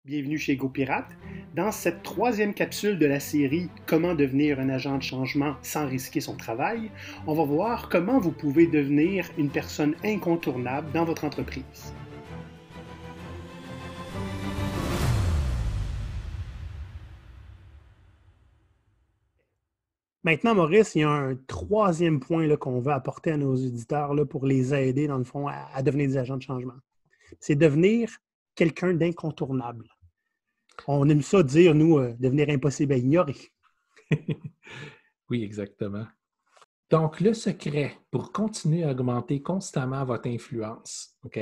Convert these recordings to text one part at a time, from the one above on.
Bienvenue chez GoPirate. Dans cette troisième capsule de la série Comment devenir un agent de changement sans risquer son travail, on va voir comment vous pouvez devenir une personne incontournable dans votre entreprise. Maintenant, Maurice, il y a un troisième point là, qu'on veut apporter à nos auditeurs là, pour les aider, dans le fond, à devenir des agents de changement. C'est devenir quelqu'un d'incontournable. On aime ça dire, nous, devenir impossible à ignorer. Oui, exactement. Donc, le secret pour continuer à augmenter constamment votre influence, OK,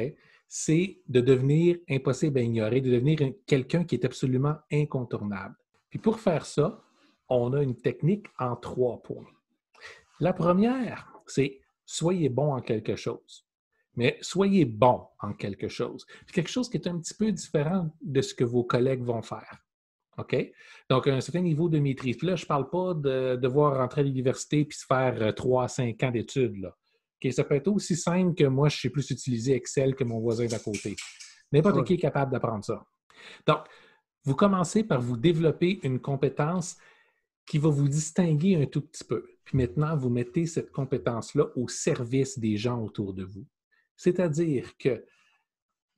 c'est de devenir impossible à ignorer, de devenir quelqu'un qui est absolument incontournable. Puis pour faire ça, on a une technique en 3 points. La première, c'est soyez bon en quelque chose. Mais soyez bon en quelque chose. C'est quelque chose qui est un petit peu différent de ce que vos collègues vont faire. OK? Donc, un certain niveau de maîtrise. Puis là, je ne parle pas de devoir rentrer à l'université puis se faire 3 à 5 ans d'études. Là. OK? Ça peut être aussi simple que moi, je sais plus utiliser Excel que mon voisin d'à côté. N'importe qui est capable d'apprendre ça. Donc, vous commencez par vous développer une compétence qui va vous distinguer un tout petit peu. Puis maintenant, vous mettez cette compétence-là au service des gens autour de vous. C'est-à-dire que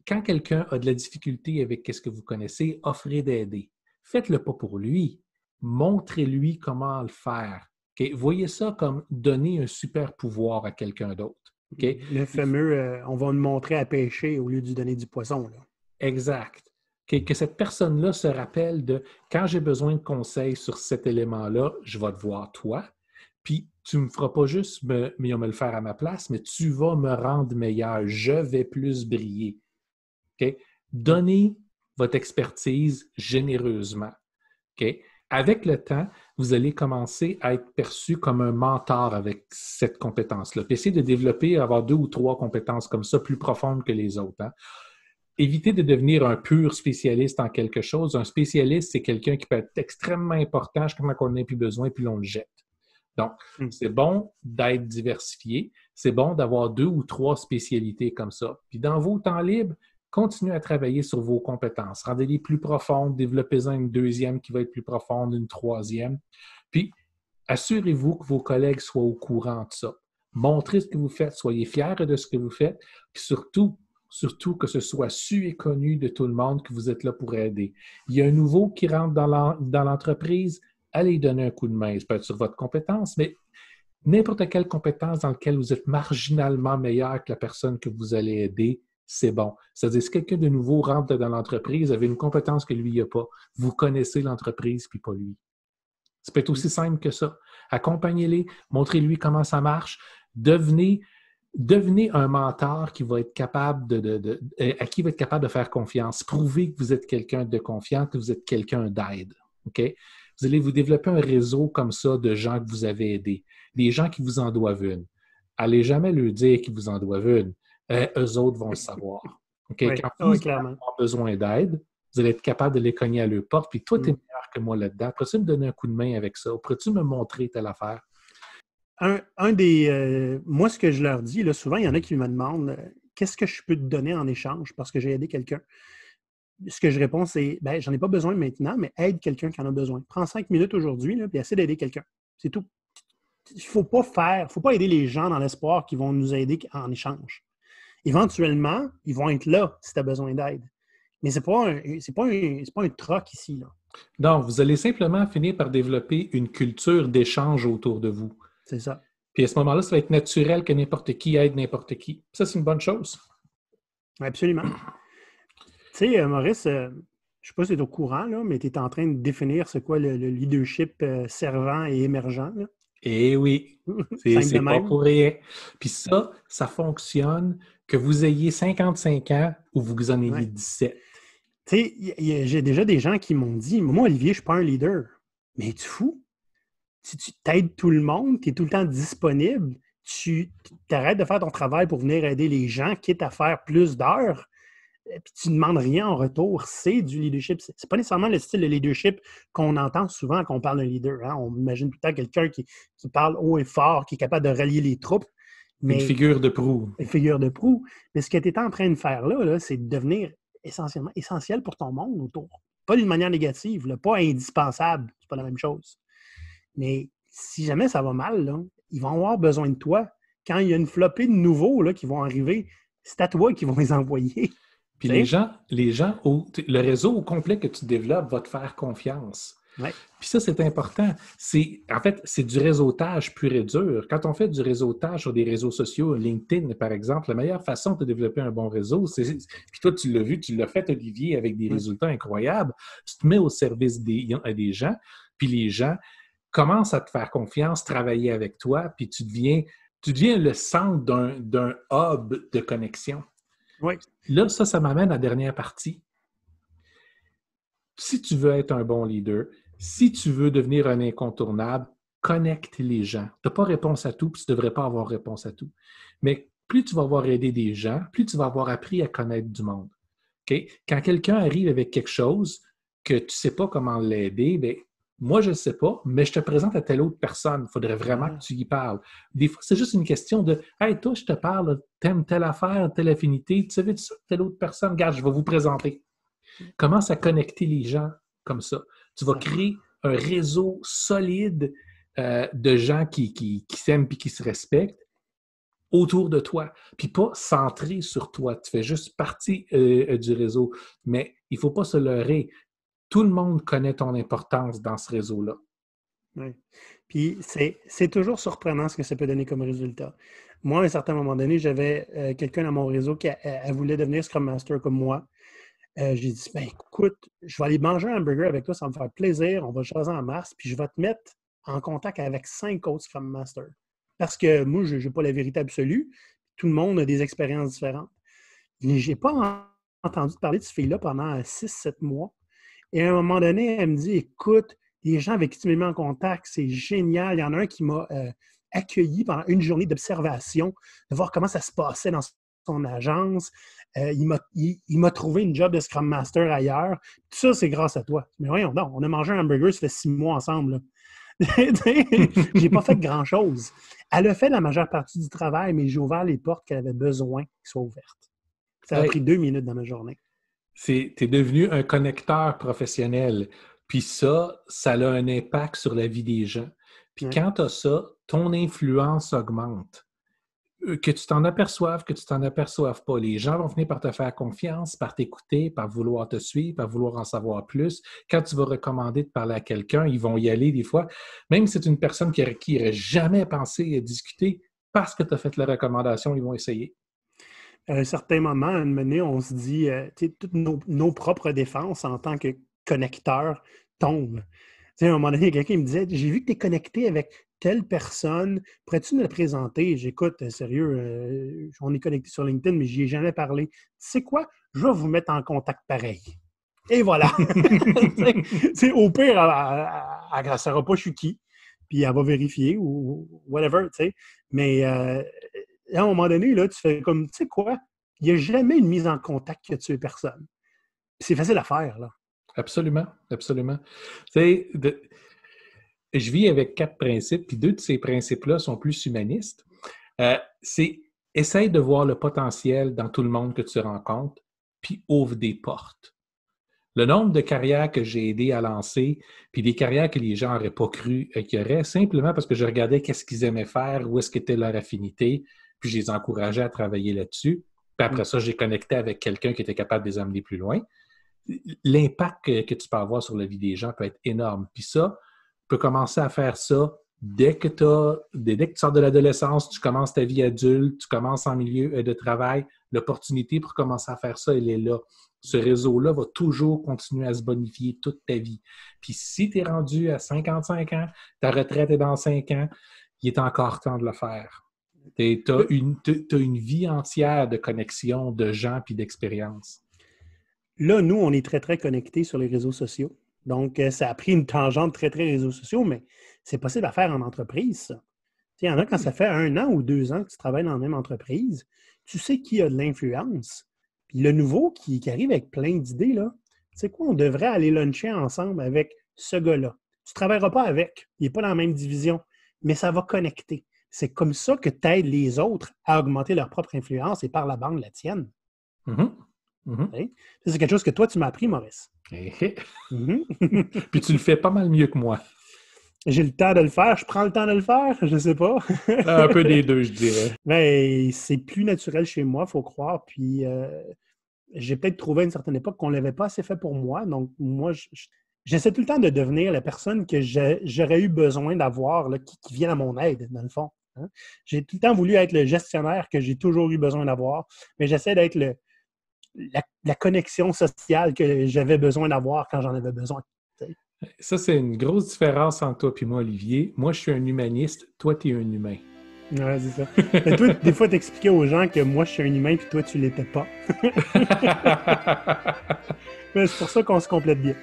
quand quelqu'un a de la difficulté avec ce que vous connaissez, offrez d'aider. Faites-le pas pour lui. Montrez-lui comment le faire. Okay? Voyez ça comme donner un super pouvoir à quelqu'un d'autre. Okay? Le fameux on va nous montrer à pêcher au lieu de lui donner du poisson. Là. Exact. Okay? Que cette personne-là se rappelle de quand j'ai besoin de conseils sur cet élément-là, je vais te voir toi. Puis tu ne me feras pas juste me le faire à ma place, mais tu vas me rendre meilleur. Je vais plus briller. Okay? Donnez votre expertise généreusement. Okay? Avec le temps, vous allez commencer à être perçu comme un mentor avec cette compétence-là. Puis essayez de développer, avoir 2 ou 3 compétences comme ça, plus profondes que les autres. Hein? Évitez de devenir un pur spécialiste en quelque chose. Un spécialiste, c'est quelqu'un qui peut être extrêmement important jusqu'à quand on n'en a plus besoin, puis l'on le jette. Donc, c'est bon d'être diversifié. C'est bon d'avoir 2 ou 3 spécialités comme ça. Puis dans vos temps libres, continuez à travailler sur vos compétences. Rendez-les plus profondes, développez-en une deuxième qui va être plus profonde, une troisième. Puis, assurez-vous que vos collègues soient au courant de ça. Montrez ce que vous faites, soyez fiers de ce que vous faites, puis surtout que ce soit su et connu de tout le monde que vous êtes là pour aider. Il y a un nouveau qui rentre dans l'entreprise, allez donner un coup de main. Ça peut être sur votre compétence, mais n'importe quelle compétence dans laquelle vous êtes marginalement meilleur que la personne que vous allez aider, c'est bon. C'est-à-dire, si quelqu'un de nouveau rentre dans l'entreprise, avez une compétence que lui n'a pas, vous connaissez l'entreprise puis pas lui. Ça peut être aussi simple que ça. Accompagnez-les, montrez-lui comment ça marche, devenez un mentor qui va être capable à qui va être capable de faire confiance. Prouvez que vous êtes quelqu'un de confiant, que vous êtes quelqu'un d'aide. OK? Vous allez vous développer un réseau comme ça de gens que vous avez aidés, des gens qui vous en doivent une. Allez jamais leur dire qu'ils vous en doivent une. Eux autres vont le savoir. Okay? Oui. Quand vous allez Clairement. avoir besoin d'aide, vous allez être capable de les cogner à leur porte, puis toi, tu es meilleur que moi là-dedans. Pourrais-tu me donner un coup de main avec ça? Pourrais-tu me montrer telle affaire? Moi, ce que je leur dis, là, souvent, il y en a qui me demandent qu'est-ce que je peux te donner en échange parce que j'ai aidé quelqu'un. Ce que je réponds, c'est j'en ai pas besoin maintenant, mais aide quelqu'un qui en a besoin. Prends 5 minutes aujourd'hui, là, puis essaie d'aider quelqu'un. C'est tout. Il ne faut pas aider les gens dans l'espoir qu'ils vont nous aider en échange. Éventuellement, ils vont être là si tu as besoin d'aide. Mais ce n'est pas un troc ici. Là. Donc, vous allez simplement finir par développer une culture d'échange autour de vous. C'est ça. Puis à ce moment-là, ça va être naturel que n'importe qui aide n'importe qui. Ça, c'est une bonne chose. Absolument. Tu sais, Maurice, je ne sais pas si tu es au courant, là, mais tu es en train de définir c'est quoi le leadership servant et émergent. Là. Eh oui, c'est pas pour rien. Puis ça fonctionne que vous ayez 55 ans ou vous en ayez 17. Tu sais, j'ai déjà des gens qui m'ont dit, moi, Olivier, je ne suis pas un leader. Mais tu fous? Si tu t'aides tout le monde, tu es tout le temps disponible, tu arrêtes de faire ton travail pour venir aider les gens, quitte à faire plus d'heures, puis tu ne demandes rien en retour, c'est du leadership. Ce n'est pas nécessairement le style de leadership qu'on entend souvent quand on parle d'un leader. Hein? On imagine tout le temps quelqu'un qui parle haut et fort, qui est capable de rallier les troupes. Mais, une figure de proue. Une figure de proue. Mais ce que tu es en train de faire là c'est de devenir essentiellement essentiel pour ton monde autour. Pas d'une manière négative, là, pas indispensable, c'est pas la même chose. Mais si jamais ça va mal, là, ils vont avoir besoin de toi. Quand il y a une flopée de nouveaux là, qui vont arriver, c'est à toi qu'ils vont les envoyer. Puis les gens le réseau au complet que tu développes va te faire confiance. Ouais. Puis ça, c'est important. En fait, c'est du réseautage pur et dur. Quand on fait du réseautage sur des réseaux sociaux, LinkedIn, par exemple, la meilleure façon de développer un bon réseau, puis toi, tu l'as vu, tu l'as fait, Olivier, avec des résultats incroyables. Tu te mets au service des gens, puis les gens commencent à te faire confiance, travailler avec toi, puis tu deviens le centre d'un hub de connexion. Oui. Là, ça m'amène à la dernière partie. Si tu veux être un bon leader, si tu veux devenir un incontournable, connecte les gens. Tu n'as pas réponse à tout, puis tu ne devrais pas avoir réponse à tout. Mais plus tu vas avoir aidé des gens, plus tu vas avoir appris à connaître du monde. Okay? Quand quelqu'un arrive avec quelque chose que tu ne sais pas comment l'aider, bien, moi, je ne sais pas, mais je te présente à telle autre personne. Il faudrait vraiment que tu y parles. Des fois, c'est juste une question de « Hey, toi, je te parle, t'aimes telle affaire, telle affinité, tu savais ça, telle autre personne? Regarde, je vais vous présenter. » Commence à connecter les gens comme ça. Tu vas créer un réseau solide de gens qui s'aiment et qui se respectent autour de toi, puis pas centré sur toi. Tu fais juste partie du réseau, mais il ne faut pas se leurrer. Tout le monde connaît ton importance dans ce réseau-là. Oui. Puis c'est toujours surprenant ce que ça peut donner comme résultat. Moi, à un certain moment donné, j'avais quelqu'un dans mon réseau qui voulait devenir Scrum Master comme moi. J'ai dit, ben écoute, je vais aller manger un hamburger avec toi, ça va me faire plaisir, on va jaser en masse, puis je vais te mettre en contact avec 5 autres Scrum Masters. Parce que moi, je n'ai pas la vérité absolue. Tout le monde a des expériences différentes. Je n'ai pas entendu parler de ce fille-là pendant 6-7 mois. Et à un moment donné, elle me dit, écoute, les gens avec qui tu m'as mis en contact, c'est génial. Il y en a un qui m'a accueilli pendant une journée d'observation, de voir comment ça se passait dans son agence. Il m'a trouvé une job de Scrum Master ailleurs. Tout ça, c'est grâce à toi. Mais voyons donc, on a mangé un hamburger, ça fait 6 mois ensemble. J'ai pas fait grand-chose. Elle a fait la majeure partie du travail, mais j'ai ouvert les portes qu'elle avait besoin qu'elles soient ouvertes. Ça a pris 2 minutes dans ma journée. Tu es devenu un connecteur professionnel. Puis ça a un impact sur la vie des gens. Puis quand tu as ça, ton influence augmente. Que tu t'en aperçoives, que tu t'en aperçoives pas. Les gens vont venir par te faire confiance, par t'écouter, par vouloir te suivre, par vouloir en savoir plus. Quand tu vas recommander de parler à quelqu'un, ils vont y aller des fois. Même si c'est une personne qui n'aurait jamais pensé à discuter, parce que tu as fait la recommandation, ils vont essayer. À un certain moment, à un moment donné, on se dit, toutes nos propres défenses en tant que connecteurs tombent. À un moment donné, il y a quelqu'un qui me disait, j'ai vu que tu es connecté avec telle personne, pourrais-tu me le présenter? J'écoute, sérieux, on est connecté sur LinkedIn, mais je n'y ai jamais parlé. Tu sais quoi? Je vais vous mettre en contact pareil. Et voilà! Au pire, elle ne saura pas je suis qui, puis elle va vérifier ou whatever, tu sais. Mais à un moment donné, là, tu fais comme, tu sais quoi? Il n'y a jamais une mise en contact qui a tué personne. Puis c'est facile à faire, là. Absolument, absolument. Tu sais, je vis avec 4 principes, puis 2 de ces principes-là sont plus humanistes. C'est essaye de voir le potentiel dans tout le monde que tu rencontres, puis ouvre des portes. Le nombre de carrières que j'ai aidé à lancer, puis des carrières que les gens n'auraient pas cru qu'il y aurait, simplement parce que je regardais qu'est-ce qu'ils aimaient faire, où est-ce qu'était leur affinité, puis je les encourageais à travailler là-dessus. Puis après ça, j'ai connecté avec quelqu'un qui était capable de les amener plus loin. L'impact que tu peux avoir sur la vie des gens peut être énorme. Puis ça, tu peux commencer à faire ça dès que tu sors de l'adolescence, tu commences ta vie adulte, tu commences en milieu de travail, l'opportunité pour commencer à faire ça, elle est là. Ce réseau-là va toujours continuer à se bonifier toute ta vie. Puis si tu es rendu à 55 ans, ta retraite est dans 5 ans, il est encore temps de le faire. Tu as une vie entière de connexion, de gens puis d'expériences. Là, nous, on est très, très connectés sur les réseaux sociaux. Donc, ça a pris une tangente très, très réseaux sociaux, mais c'est possible à faire en entreprise, ça. Il y en a quand ça fait 1 an ou 2 ans que tu travailles dans la même entreprise, tu sais qui a de l'influence. Puis le nouveau qui arrive avec plein d'idées, là, tu sais quoi, on devrait aller luncher ensemble avec ce gars-là. Tu ne travailleras pas avec, il n'est pas dans la même division, mais ça va connecter. C'est comme ça que tu aides les autres à augmenter leur propre influence et par la bande la tienne. Mm-hmm. Mhm. Hein? Ça, c'est quelque chose que toi, tu m'as appris, Maurice. Mhm. Puis tu le fais pas mal mieux que moi. J'ai le temps de le faire, je prends le temps de le faire, je sais pas. Un peu des deux, je dirais. Mais c'est plus naturel chez moi, il faut croire. Puis j'ai peut-être trouvé à une certaine époque qu'on ne l'avait pas assez fait pour moi. Donc, moi, j'essaie tout le temps de devenir la personne que j'aurais eu besoin d'avoir, là, qui vient à mon aide, dans le fond. Hein. J'ai tout le temps voulu être le gestionnaire que j'ai toujours eu besoin d'avoir, mais j'essaie d'être la connexion sociale que j'avais besoin d'avoir quand j'en avais besoin. Ça, c'est une grosse différence entre toi et moi, Olivier. Moi, je suis un humaniste. Toi, tu es un humain. Ouais, c'est ça. Mais toi, des fois, t'expliquais aux gens que moi, je suis un humain puis toi, tu l'étais pas. Mais c'est pour ça qu'on se complète bien.